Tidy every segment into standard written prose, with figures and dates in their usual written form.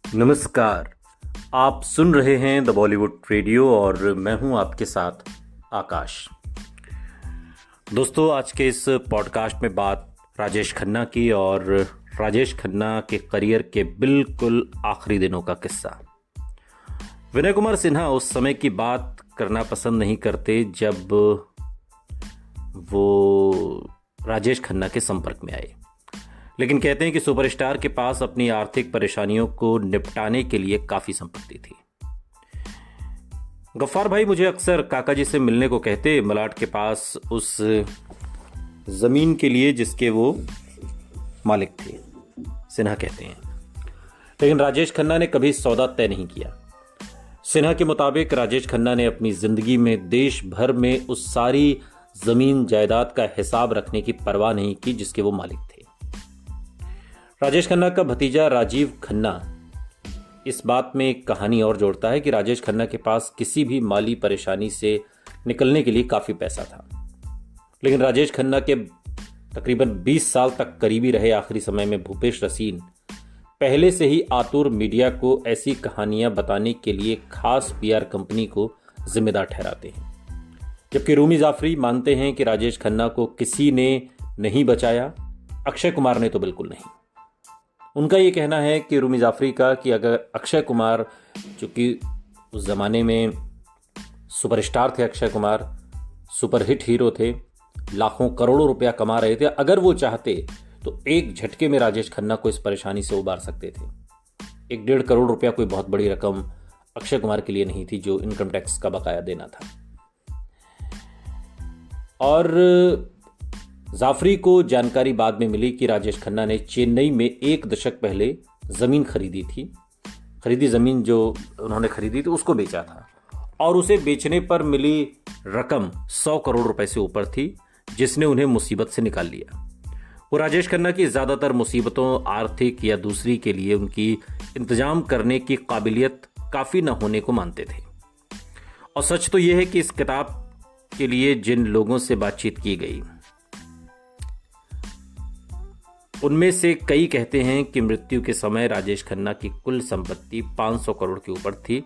नमस्कार। आप सुन रहे हैं द बॉलीवुड रेडियो और मैं हूं आपके साथ आकाश। दोस्तों, आज के इस पॉडकास्ट में बात राजेश खन्ना की और राजेश खन्ना के करियर के बिल्कुल आखिरी दिनों का किस्सा। विनय कुमार सिन्हा उस समय की बात करना पसंद नहीं करते जब वो राजेश खन्ना के संपर्क में आए, लेकिन कहते हैं कि सुपरस्टार के पास अपनी आर्थिक परेशानियों को निपटाने के लिए काफी संपत्ति थी। गफ्फार भाई मुझे अक्सर काका जी से मिलने को कहते मलाड के पास उस जमीन के लिए जिसके वो मालिक थे, सिन्हा कहते हैं। लेकिन राजेश खन्ना ने कभी सौदा तय नहीं किया। सिन्हा के मुताबिक राजेश खन्ना ने अपनी जिंदगी में देश भर में उस सारी जमीन जायदाद का हिसाब रखने की परवाह नहीं की जिसके वो मालिक थे। राजेश खन्ना का भतीजा राजीव खन्ना इस बात में एक कहानी और जोड़ता है कि राजेश खन्ना के पास किसी भी माली परेशानी से निकलने के लिए काफी पैसा था, लेकिन राजेश खन्ना के तकरीबन 20 साल तक करीबी रहे आखिरी समय में भूपेश रसीन पहले से ही आतुर मीडिया को ऐसी कहानियां बताने के लिए खास पीआर कंपनी को जिम्मेदार ठहराते हैं, जबकि रूमी जाफरी मानते हैं कि राजेश खन्ना को किसी ने नहीं बचाया, अक्षय कुमार ने तो बिल्कुल नहीं। उनका ये कहना है कि रूमी जाफरी का कि अगर अक्षय कुमार, चूंकि उस ज़माने में सुपरस्टार थे, अक्षय कुमार सुपरहिट हीरो थे, लाखों करोड़ों रुपया कमा रहे थे, अगर वो चाहते तो एक झटके में राजेश खन्ना को इस परेशानी से उबार सकते थे। 1-1.5 करोड़ रुपया कोई बहुत बड़ी रकम अक्षय कुमार के लिए नहीं थी जो इनकम टैक्स का बकाया देना था। और जाफरी को जानकारी बाद में मिली कि राजेश खन्ना ने चेन्नई में 1 दशक पहले जमीन खरीदी थी। जमीन जो उन्होंने खरीदी थी उसको बेचा था और उसे बेचने पर मिली रकम 100 करोड़ रुपए से ऊपर थी, जिसने उन्हें मुसीबत से निकाल लिया। वो राजेश खन्ना की ज्यादातर मुसीबतों, आर्थिक या दूसरी के लिए उनकी इंतजाम करने की काबिलियत काफी न होने को मानते थे। और सच तो यह है कि इस किताब के लिए जिन लोगों से बातचीत की गई उनमें से कई कहते हैं कि मृत्यु के समय राजेश खन्ना की कुल संपत्ति 500 करोड़ के ऊपर थी,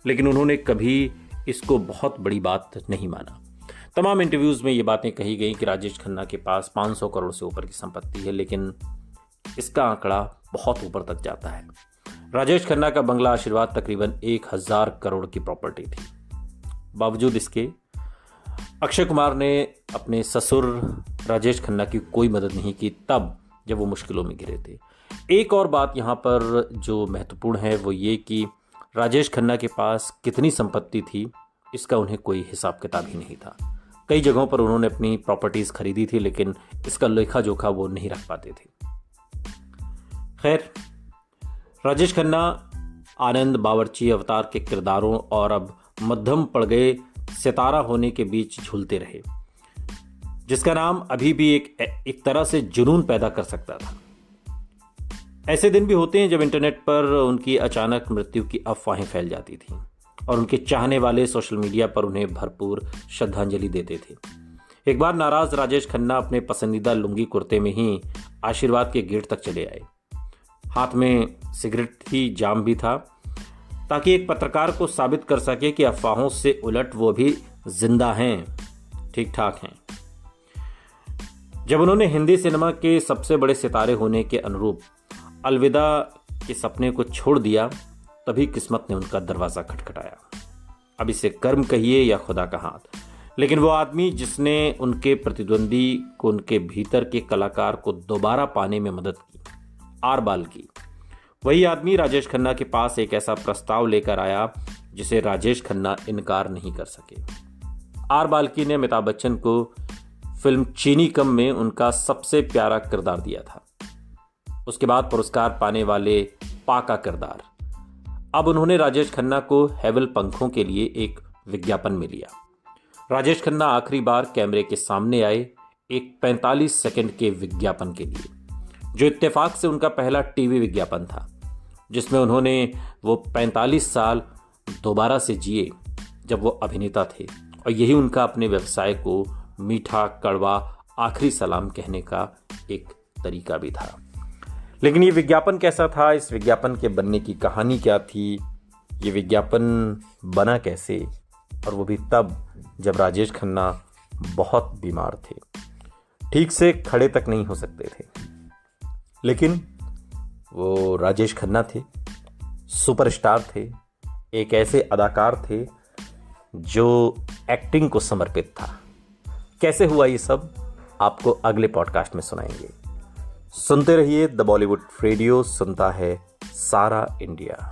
लेकिन उन्होंने कभी इसको बहुत बड़ी बात नहीं माना। तमाम इंटरव्यूज में ये बातें कही गई कि राजेश खन्ना के पास 500 करोड़ से ऊपर की संपत्ति है, लेकिन इसका आंकड़ा बहुत ऊपर तक जाता है। राजेश खन्ना का बंगला आशीर्वाद तकरीबन 1000 करोड़ की प्रॉपर्टी थी। बावजूद इसके अक्षय कुमार ने अपने ससुर राजेश खन्ना की कोई मदद नहीं की तब जब वो मुश्किलों में घिरे थे। एक और बात यहाँ पर जो महत्वपूर्ण है वो ये कि राजेश खन्ना के पास कितनी संपत्ति थी इसका उन्हें कोई हिसाब किताब ही नहीं था। कई जगहों पर उन्होंने अपनी प्रॉपर्टीज खरीदी थी, लेकिन इसका लेखा जोखा वो नहीं रख पाते थे। खैर, राजेश खन्ना आनंद, बावर्ची, अवतार के किरदारों और अब मध्यम पड़ गए सितारा होने के बीच झूलते रहे, जिसका नाम अभी भी एक तरह से जुनून पैदा कर सकता था। ऐसे दिन भी होते हैं जब इंटरनेट पर उनकी अचानक मृत्यु की अफवाहें फैल जाती थीं और उनके चाहने वाले सोशल मीडिया पर उन्हें भरपूर श्रद्धांजलि देते थे। एक बार नाराज राजेश खन्ना अपने पसंदीदा लुंगी कुर्ते में ही आशीर्वाद के गेट तक चले आए। हाथ में सिगरेट थी, जाम भी था, ताकि एक पत्रकार को साबित कर सके कि अफवाहों से उलट वो भी जिंदा हैं, ठीक ठाक हैं। जब उन्होंने हिंदी सिनेमा के सबसे बड़े सितारे होने के अनुरूप अलविदा के सपने को छोड़ दिया, तभी किस्मत ने उनका दरवाजा खटखटाया। अब इसे कर्म कहिए या खुदा का हाथ, लेकिन वो आदमी जिसने उनके प्रतिद्वंदी को उनके भीतर के कलाकार को दोबारा पाने में मदद की, आर बाल्की, वही आदमी राजेश खन्ना के पास एक ऐसा प्रस्ताव लेकर आया जिसे राजेश खन्ना इनकार नहीं कर सके। आर बाल्की ने अमिताभ बच्चन को फिल्म चीनी कम में उनका सबसे प्यारा किरदार दिया था। उसके बाद पुरस्कार पाने वाले पा का किरदार। अब उन्होंने राजेश खन्ना को हेवल पंखों के लिए एक विज्ञापन में लिया। राजेश खन्ना आखिरी बार कैमरे के सामने आए एक 45 सेकंड के विज्ञापन के लिए, जो इत्तेफाक से उनका पहला टीवी विज्ञापन था, जिसमें उन्होंने वो 45 साल दोबारा से जिए जब वो अभिनेता थे, और यही उनका अपने व्यवसाय को मीठा कड़वा आखिरी सलाम कहने का एक तरीका भी था। लेकिन ये विज्ञापन कैसा था, इस विज्ञापन के बनने की कहानी क्या थी, ये विज्ञापन बना कैसे, और वो भी तब जब राजेश खन्ना बहुत बीमार थे, ठीक से खड़े तक नहीं हो सकते थे। लेकिन वो राजेश खन्ना थे, सुपरस्टार थे, एक ऐसे अदाकार थे जो एक्टिंग को समर्पित था। कैसे हुआ ये सब, आपको अगले पॉडकास्ट में सुनाएंगे। सुनते रहिए द बॉलीवुड रेडियो, सुनता है सारा इंडिया।